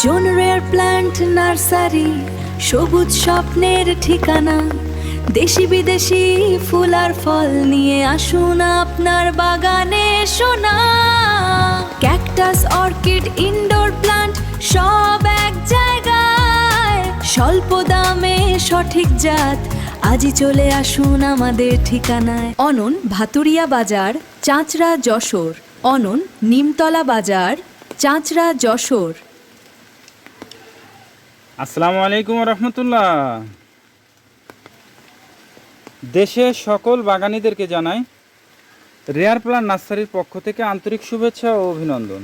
জন rare plant nursery, সবুজ স্বপ্নের ঠিকানা। দেশি বিদেশি ফুল আর ফল নিয়ে আসুন আপনার বাগানে সোনা। ক্যাকটাস, অর্কিড, ইনডোর প্ল্যান্ট সব এক জায়গায়। স্বল্প দামে সঠিক জাত, আজই চলে আসুন আমাদের ঠিকানায়। অনন, ভাতুরিয়া বাজার, চাঁচড়া, যশোর। অনন, নিমতলা বাজার, চাঁচড়া, যশোর। আসসালামু আলাইকুম রহমতুল্লাহ। দেশের সকল বাগানীদেরকে জানাই রেয়ার প্ল্যান্ট নার্সারির পক্ষ থেকে আন্তরিক শুভেচ্ছা ও অভিনন্দন।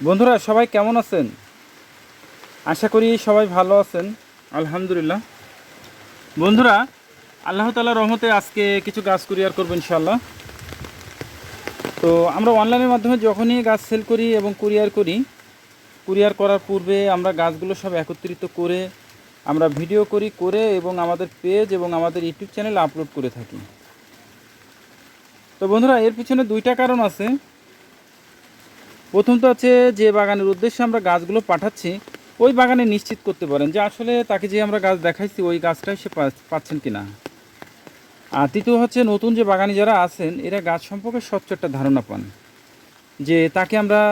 বন্ধুরা সবাই কেমন আছেন? আশা করি সবাই ভালো আছেন, আলহামদুলিল্লাহ। বন্ধুরা, আল্লাহ তাআলার রহমতে আজকে কিছু গাছ কুরিয়ার করবো ইনশাআল্লাহ। তো আমরা অনলাইনের মাধ্যমে যখনই গাছ সেল করি এবং কুরিয়ার করার পূর্বে আমরা গাছগুলো সব একত্রিত করে আমরা ভিডিও করে এবং আমাদের পেজ এবং আমাদের ইউটিউব চ্যানেলে আপলোড করে থাকি। তো বন্ধুরা, এর পিছনে দুইটা কারণ আছে। প্রথমত আছে, যে বাগানের উদ্দেশ্যে আমরা গাছগুলো পাঠাচ্ছি ওই বাগানে নিশ্চিত করতে পারেন যে আসলে তাকে যে আমরা গাছ দেখাইছি ওই গাছটাই সে পাচ্ছেন কিনা। আর তৃতীয় হচ্ছে, নতুন যে বাগানি যারা আছেন এরা গাছ সম্পর্কে স্বচ্ছ একটা ধারণা পান, যে তাকে আমরা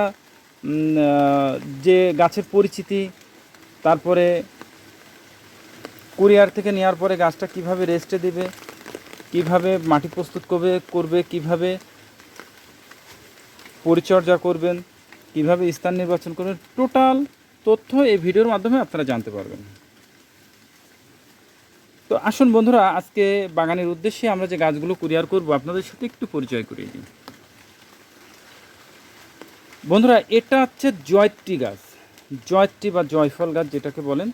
যে গাছের পরিচিতি, তারপরে কুরিয়ার থেকে নেওয়ার পরে গাছটা কিভাবে রেস্টে দেবে, কিভাবে মাটি প্রস্তুত করবে, কিভাবে পরিচর্যা করবেন, কিভাবে স্থান নির্বাচন করবেন, টোটাল তথ্য এই ভিডিওর মাধ্যমে আপনারা জানতে পারবেন। তো আসুন বন্ধুরা, আজকে বাগানের উদ্দেশ্যে আমরা যে গাছগুলো কুরিয়ার করব আপনাদের সাথে একটু পরিচয় করিয়ে দিই। বন্ধুরা, এটা হচ্ছে জয়ত্রী গাছ, জয়ত্রী বা জয়ফল গাছ যেটাকে বলেন।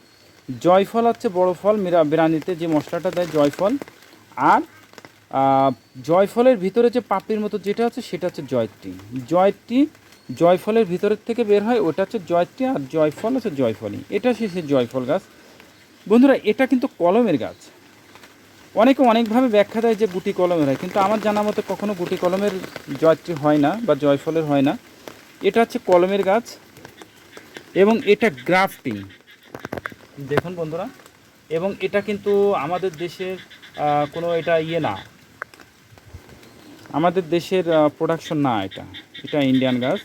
জয়ফল হচ্ছে বড় ফল, বিরানিতে যে মশলাটা দেয় জয়ফল। আর জয়ফলের ভিতরে যে পাপড়ির মতো যেটা আছে সেটা হচ্ছে জয়ত্রী। জয়ফলের ভিতরের থেকে বের হয় ওটা হচ্ছে জয়ত্রী, আর জয়ফল হচ্ছে জয়ফলই। এটা সে জয়ফল গাছ। বন্ধুরা, এটা কিন্তু কলমের গাছ। অনেকে অনেকভাবে ব্যাখ্যা দেয় যে গুটি কলমের হয়, কিন্তু আমার জানা মতে কখনো গুটি কলমের জয়ত্রী হয় না বা জয়ফলের হয় না। এটা হচ্ছে কলমের গাছ এবং এটা গ্রাফটিং, দেখুন বন্ধুরা। এবং এটা কিন্তু আমাদের দেশের কোনো এটা না, আমাদের দেশের প্রোডাকশন না, এটা ইন্ডিয়ান গাছ।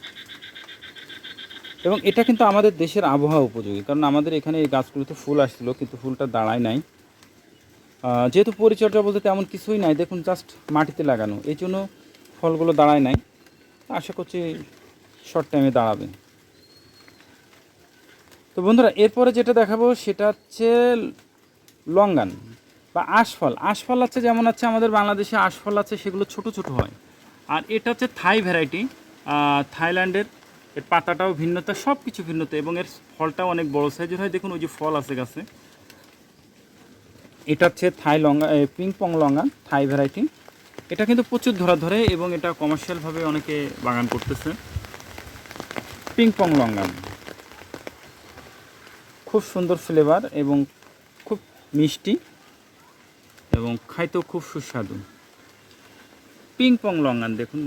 এবং এটা কিন্তু আমাদের দেশের আবহাওয়া উপযোগী, কারণ আমাদের এখানে এই গাছগুলোতে ফুল আসছিল কিন্তু ফুলটা দাঁড়ায় নাই। যেহেতু পরিচর্যা বলতে তেমন কিছুই নাই, দেখুন জাস্ট মাটিতে লাগানো, এই জন্য ফলগুলো দাঁড়ায় নাই। আশা করছি শর্ট টাইমে দাঁড়াবে। তো বন্ধুরা, এরপরে যেটা দেখাবো সেটা হচ্ছে লঙ্গান বা আশফল। আশফল আছে, যেমন আছে আমাদের বাংলাদেশে আশফল আছে, সেগুলো ছোট ছোট হয়। আর এটা হচ্ছে থাই ভ্যারাইটি, থাইল্যান্ডের। এর পাতাটাও ভিন্নতা, সব কিছু ভিন্নতা, এবং এর ফলটাও অনেক বড় সাইজের হয়। দেখুন ওই যে ফল আছে গাছে। এটা হচ্ছে থাই লঙ্গা, পিংপং লঙ্গা, থাই ভ্যারাইটি। এটা কিন্তু প্রচুর ধরে এবং এটা কমার্শিয়ালভাবে অনেকে বাগান করতেছে। পিংপং লঙ্গা খুব সুন্দর ফ্লেভার এবং খুব মিষ্টি এবং খাইতেও খুব সুস্বাদু। পিংপং লঙ্গান দেখুন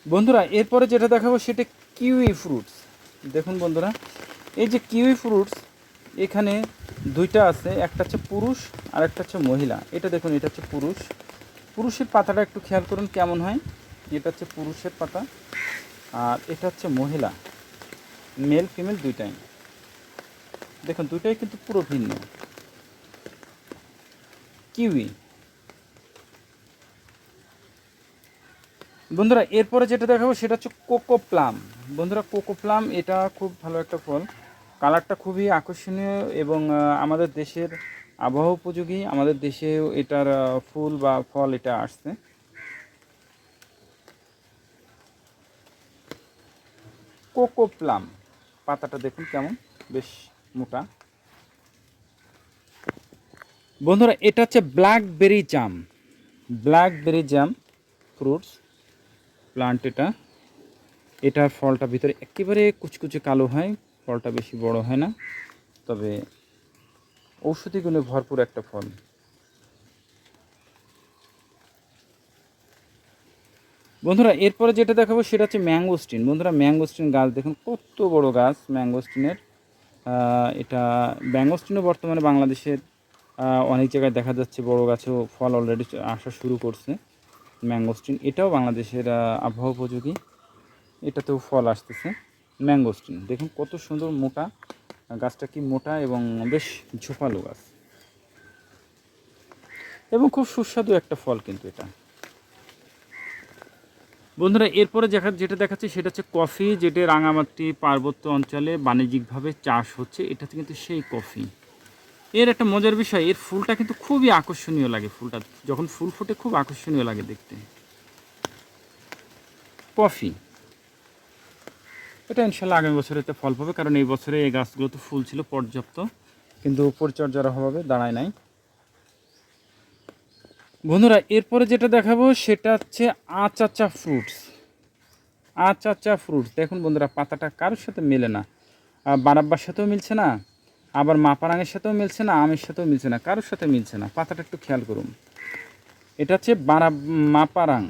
বন্ধুরা, এরপরে যেটা দেখাবো সেটা কিউই ফ্রুটস। দেখুন বন্ধুরা, এই যে কিউই ফ্রুটস, এখানে দুইটা আছে, একটা হচ্ছে পুরুষ আর একটা হচ্ছে মহিলা। এটা দেখুন, এটা হচ্ছে পুরুষের পাতাটা একটু খেয়াল করুন কেমন হয়। এটা হচ্ছে পুরুষের পাতা আর এটা হচ্ছে মহিলা, মেল ফিমেল দুইটাই। দেখুন দুইটাই কিন্তু পুরো ভিন্ন। কিউই। বন্ধুরা, এরপরে যেটা দেখাবো সেটা হচ্ছে কোকো প্লাম। বন্ধুরা, কোকো প্লাম এটা খুব ভালো একটা ফল, কালারটা খুবই আকর্ষণীয় এবং আমাদের দেশের আবহাওয়া উপযোগী। আমাদের দেশেও এটার ফুল বা ফল এটা আসছে। কোকো প্লাম পাতাটা দেখুন কেমন, বেশ মোটা। বন্ধুরা, এটা হচ্ছে ব্ল্যাকবেরি জাম ফ্রুটস প্লান্ট। এটার ফলটা ভিতরে একেবারে কুচকুচে কালো হয়, ফলটা বেশি বড় হয় না, তবে ঔষধি গুণে ভরপুর একটা ফল। বন্ধুরা এরপরে যেটা দেখাবো সেটা হচ্ছে ম্যাঙ্গোস্টিন। বন্ধুরা ম্যাঙ্গোস্টিন গাছ দেখুন কত বড় গাছ ম্যাঙ্গোস্টিনের। এটা ম্যাঙ্গোস্টিনও বর্তমানে বাংলাদেশের অনেক জায়গায় দেখা যাচ্ছে, বড় গাছেও ফল অলরেডি আসা শুরু করছে। ম্যাঙ্গোস্টিন এটাও বাংলাদেশের আবহাওয়া উপযোগী, এটাতেও ফল আসতেছে। ম্যাঙ্গোস্টিন দেখুন কত সুন্দর মোটা গাছটা, কি মোটা এবং বেশ ঝোপালো গাছ এবং খুব সুস্বাদু একটা ফল কিন্তু এটা। বন্ধুরা এরপরে যেটা দেখাচ্ছে সেটা হচ্ছে কফি, যেটা রাঙামাটি পার্বত্য অঞ্চলে বাণিজ্যিকভাবে চাষ হচ্ছে। এটা কিন্তু সেই কফি। এর একটা মজার বিষয়, এর ফুলটা কিন্তু খুবই আকর্ষণীয় লাগে। ফুলটা যখন ফুল ফোটে খুব আকর্ষণীয় লাগে দেখতে। কফি এটা ইনশাল্লাহ আগামী বছরে এতে ফল পাবে, কারণ এই বছরে এই গাছগুলো তো ফুল ছিল পর্যাপ্ত, কিন্তু পরিচর্যার অভাবে দাঁড়ায় নাই। বন্ধুরা এরপরে যেটা দেখাবো সেটা হচ্ছে আচাচা ফ্রুটস। আচাচা ফ্রুটস দেখুন বন্ধুরা, পাতাটা কারোর সাথে মেলে না, বারাব্বার সাথেও মিলছে না, আবার মাপারাঙের সাথেও মিলছে না, আমের সাথেও মিলছে না, কারোর সাথে মিলছে না। পাতাটা একটু খেয়াল করুন। এটা হচ্ছে মাপারাং,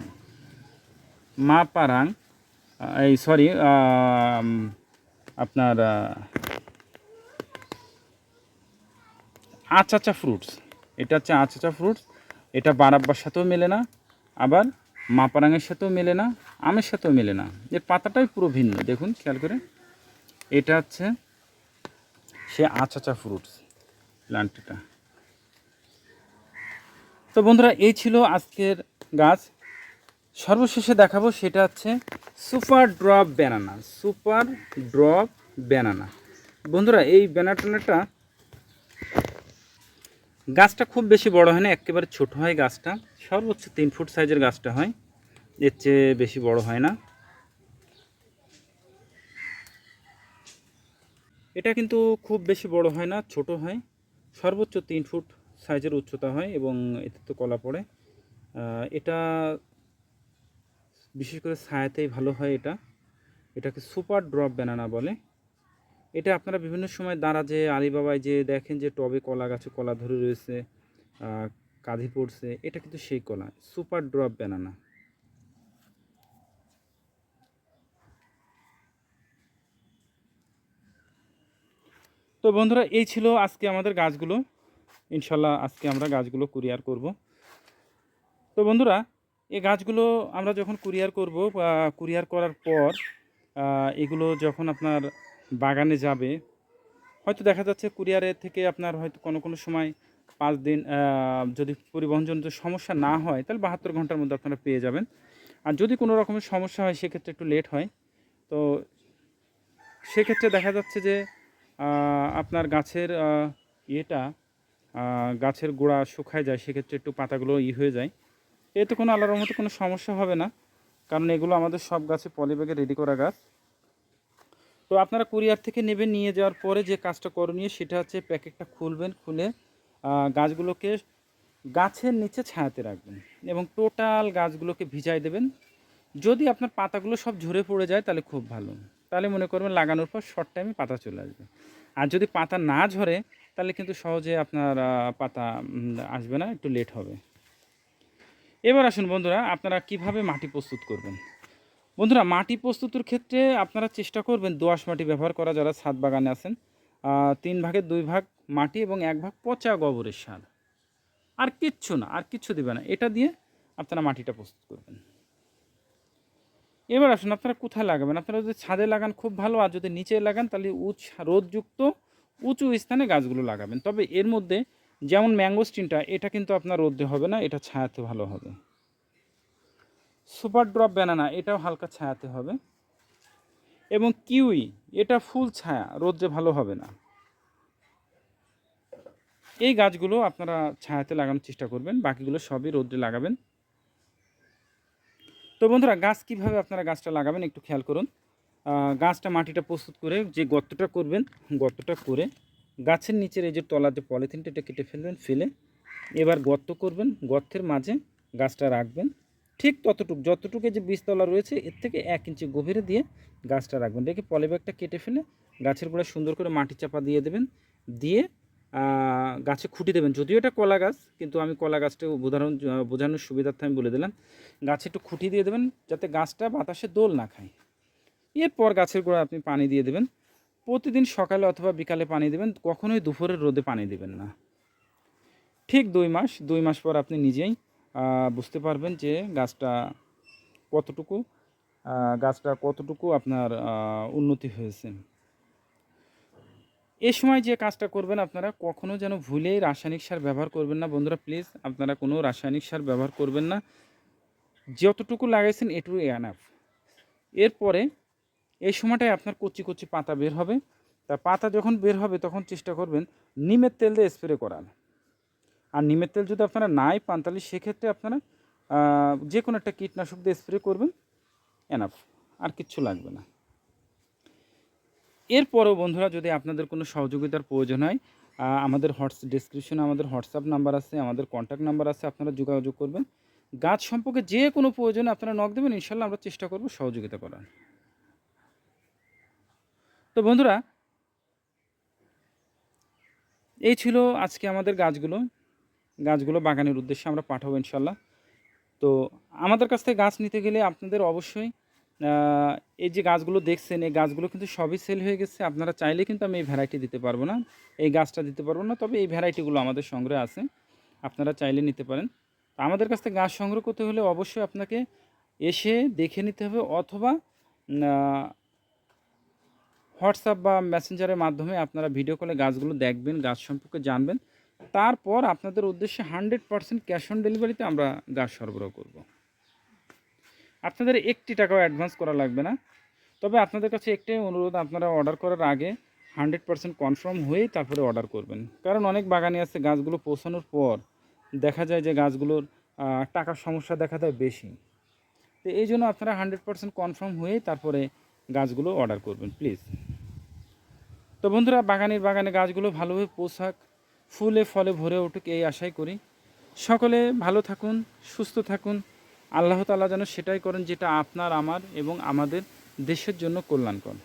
মাপারাং এই সরি আপনার আচাচা ফ্রুটস। এটা হচ্ছে আচাচা ফ্রুটস। এটা বারাব্বার সাথেও মেলে না, আবার মাপারাঙের সাথেও মেলে না, আমের সাথেও মেলে না। এর পাতাটাই পুরো ভিন্ন, দেখুন খেয়াল করে। এটা হচ্ছে সে আচাচা ফ্রুটস প্ল্যান্টটা। তো বন্ধুরা এই ছিল আজকের গাছ। সর্বশেষে দেখাবো সেটা হচ্ছে super drop banana. Super drop banana. বন্ধুরা এই ব্যানানাটা গাছটা খুব বেশি বড় হয় না, একেবারে ছোট হয় গাছটা। সর্বোচ্চ 3 ফুট সাইজের গাছটা হয়, এর চেয়ে বেশি বড় হয় না। এটা কিন্তু খুব বেশি বড় হয় না, ছোট হয়। সর্বোচ্চ 3 ফুট সাইজের উচ্চতা হয় এবং এতে তো কলা পড়ে। এটা বিশেষ করে ছায়াতেই ভালো হয়। এটাকে সুপার ড্রপ ব্যানানা বলে। এটা আপনারা বিভিন্ন সময় দারাজে আলিবাবায় যে দেখেন যে টবে কলা গাছে কলা ধরে রয়েছে, কাঁধি পড়ছে, এটা কিন্তু সেই কলা, সুপার ড্রপ ব্যানানা। তো বন্ধুরা এই ছিল আজকে আমাদের গাছগুলো। ইনশাল্লাহ আজকে আমরা গাছগুলো কুরিয়ার করব। তো বন্ধুরা এই গাছগুলো আমরা যখন কুরিয়ার করব, কুরিয়ার করার পর এগুলো যখন আপনার বাগানে যাবে, হয়তো দেখা যাচ্ছে কুরিয়ারের থেকে আপনার হয়তো কোনো সময় 5 দিন, যদি পরিবহনজনিত সমস্যা না হয় তাহলে 72 ঘন্টার মধ্যে আপনারা পেয়ে যাবেন। আর যদি কোনো রকমের সমস্যা হয় সেক্ষেত্রে একটু লেট হয়। তো সেক্ষেত্রে দেখা যাচ্ছে যে আপনার গাছের গাছের গোড়া শুকায় যায়, সেক্ষেত্রে একটু পাতাগুলো হয়ে যায়। এতে কোনো আল্লাহর রহমতে কোনো সমস্যা হবে না, কারণ এগুলো আমাদের সব গাছে পলিব্যাগে রেডি করা গাছ। তো আপনারা কুরিয়ার থেকে নেবেন, নিয়ে যাওয়ার পরে যে কাজটা করণীয় সেটা হচ্ছে প্যাকেটটা খুলবেন, খুলে গাছগুলোকে গাছের নিচে ছায়াতে রাখবেন এবং টোটাল গাছগুলোকে ভিজাই দেবেন। যদি আপনার পাতাগুলো সব ঝরে পড়ে যায় তাহলে খুব ভালো, তাহলে মনে করবেন লাগানোর পর শর্ট টাইমে পাতা চলে আসবে। আর যদি পাতা না ঝরে তাহলে কিন্তু সহজে আপনার পাতা আসবে না, একটু লেট হবে। এবার আসুন বন্ধুরা, আপনারা কিভাবে মাটি প্রস্তুত করবেন। বন্ধুরা মাটি প্রস্তুতের ক্ষেত্রে আপনারা চেষ্টা করবেন দোআঁশ মাটি ব্যবহার করা, যারা ছাদ বাগানে আছেন। 3 ভাগের 2 ভাগ মাটি এবং 1 ভাগ পচা গোবরের সার, আর কিচ্ছু না, আর কিচ্ছু দেবে না। এটা দিয়ে আপনারা মাটিটা প্রস্তুত করবেন। এবার আসুন আপনারা কোথায় লাগাবেন। আপনারা যদি ছাদে লাগান খুব ভালো, আর যদি নিচে লাগান তাহলে রোদযুক্ত উঁচু স্থানে গাছগুলো লাগাবেন। তবে এর মধ্যে যেমন ম্যাঙ্গোস্টিনটা, এটা কিন্তু আপনার রোদে হবে না, এটা ছায়াতে ভালো হবে। সুপার ড্রপ ব্যানানা এটাও হালকা ছায়াতে হবে। এবং কিউই এটা ফুল ছায়া, রোদে ভালো হবে না। এই গাছগুলো আপনারা ছায়াতে লাগানোর চেষ্টা করবেন, বাকিগুলো সবই রোদে লাগাবেন। তো বন্ধুরা গাছ কীভাবে আপনারা গাছটা লাগাবেন একটু খেয়াল করুন। গাছটা মাটিটা প্রস্তুত করে যে গর্তটা করবেন, গর্তটা করে গাছের নিচের এই যে তলার যে পলিথিনটা এটা কেটে ফেলবেন, ফেলে এবার গর্ত করবেন, গর্তের মাঝে গাছটা রাখবেন। ঠিক যতটুকু যে বীজতলা রয়েছে এর থেকে 1 ইঞ্চি গভীরে দিয়ে গাছটা রাখবেন। রেখে পলিব্যাগটা কেটে ফেলে গাছের গোড়ায় সুন্দর করে মাটি চাপা দিয়ে দেবেন। দিয়ে গাছে খুঁটি দেবেন। যদিও এটা কলা গাছ, কিন্তু আমি কলা গাছটা বোঝানোর সুবিধার্থে আমি বলে দিলাম। গাছে একটু খুঁটি দিয়ে দেবেন যাতে গাছটা বাতাসে দোল না খায়। এরপর গাছের গোড়ায় আপনি পানি দিয়ে দেবেন। প্রতিদিন সকালে অথবা বিকালে পানি দেবেন, কখনোই দুপুরের রোদে পানি দেবেন না। ঠিক 2 মাস পর আপনি নিজেই বুঝতে পারবেন যে গাছটা কতটুকু আপনার উন্নতি হয়েছে। এ সময় যে কাজটা করবেন, আপনারা কখনো যেন ভুলেই রাসায়নিক সার ব্যবহার করবেন না বন্ধুরা। প্লিজ আপনারা কোনো রাসায়নিক সার ব্যবহার করবেন না। যতটুকু লাগাইছেন এটুকু এনাফ। এরপরে এই সময়টায় আপনার কচি কচি পাতা বের হবে। তা পাতা যখন বের হবে তখন চেষ্টা করবেন নিমের তেল দিয়ে স্প্রে করার। আর নিমের তেল যদি আপনারা নাই পান তাহলে সেক্ষেত্রে আপনারা যে কোনো একটা কীটনাশক দিয়ে স্প্রে করবেন, এনাফ, আর কিচ্ছু লাগবে না। এরপরও বন্ধুরা যদি আপনাদের কোনো সহযোগিতার প্রয়োজন হয়, আমাদের ডেসক্রিপশনে আমাদের হোয়াটসঅ্যাপ নাম্বার আছে, আমাদের কন্ট্যাক্ট নাম্বার আছে, আপনারা যোগাযোগ করবেন। গাছ সম্পর্কে যে কোনো প্রয়োজনে আপনারা নক দেবেন, ইনশাল্লাহ আমরা চেষ্টা করব সহযোগিতা করার। তো বন্ধুরা, এই ছিল আজকে আমাদের গাছগুলো বাগানের উদ্দেশ্যে আমরা পাঠাবো ইনশাল্লাহ। তো আমাদের কাছ থেকে গাছ নিতে গেলে আপনাদের অবশ্যই এই যে গাছগুলো দেখছেন, এই গাছগুলো কিন্তু সবই সেল হয়ে গেছে। আপনারা চাইলে কিন্তু আমি এই ভ্যারাইটি দিতে পারবো না, এই গাছটা দিতে পারবো না, তবে এই ভ্যারাইটিগুলো আমাদের সংগ্রহে আছে, আপনারা চাইলে নিতে পারেন। তো আমাদের কাছ থেকে গাছ সংগ্রহ করতে হলে অবশ্যই আপনাকে এসে দেখে নিতে হবে, অথবা হোয়াটসঅ্যাপ বা মেসেঞ্জারের মাধ্যমে আপনারা ভিডিও কলে গাছগুলো দেখবেন, গাছ সম্পর্কে জানবেন। তারপর আপনাদের উদ্দেশ্যে 100% ক্যাশ অন ডেলিভারিতে আমরা গাছ সরবরাহ করব। আপনাদের 1 টাকাও অ্যাডভান্স করা লাগবে না। তবে আপনাদের কাছে একটাই অনুরোধ, আপনারা অর্ডার করার আগে 100% কনফার্ম হয়েই তারপরে অর্ডার করবেন। কারণ অনেক বাগানি আছে গাছগুলো পৌঁছানোর পর দেখা যায় যে গাছগুলোর টাকার সমস্যা দেখা দেয় বেশি। তো এই জন্য আপনারা 100% কনফার্ম হয়েই তারপরে গাছগুলো অর্ডার করবেন প্লিজ। তো বন্ধুরা, বাগানে গাছগুলো ভালোভাবে পোষাক, ফুলে ফলে ভরে উঠুক এই আশাই করি। সকলে ভালো থাকুন, সুস্থ থাকুন। আল্লাহ তাআলা যেন সেটাই করেন যেটা আপনার, আমার এবং আমাদের দেশের জন্য কল্যাণকর।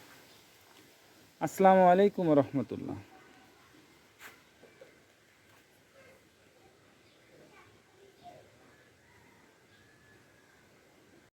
আসসালামু আলাইকুম ওয়া রাহমাতুল্লাহ।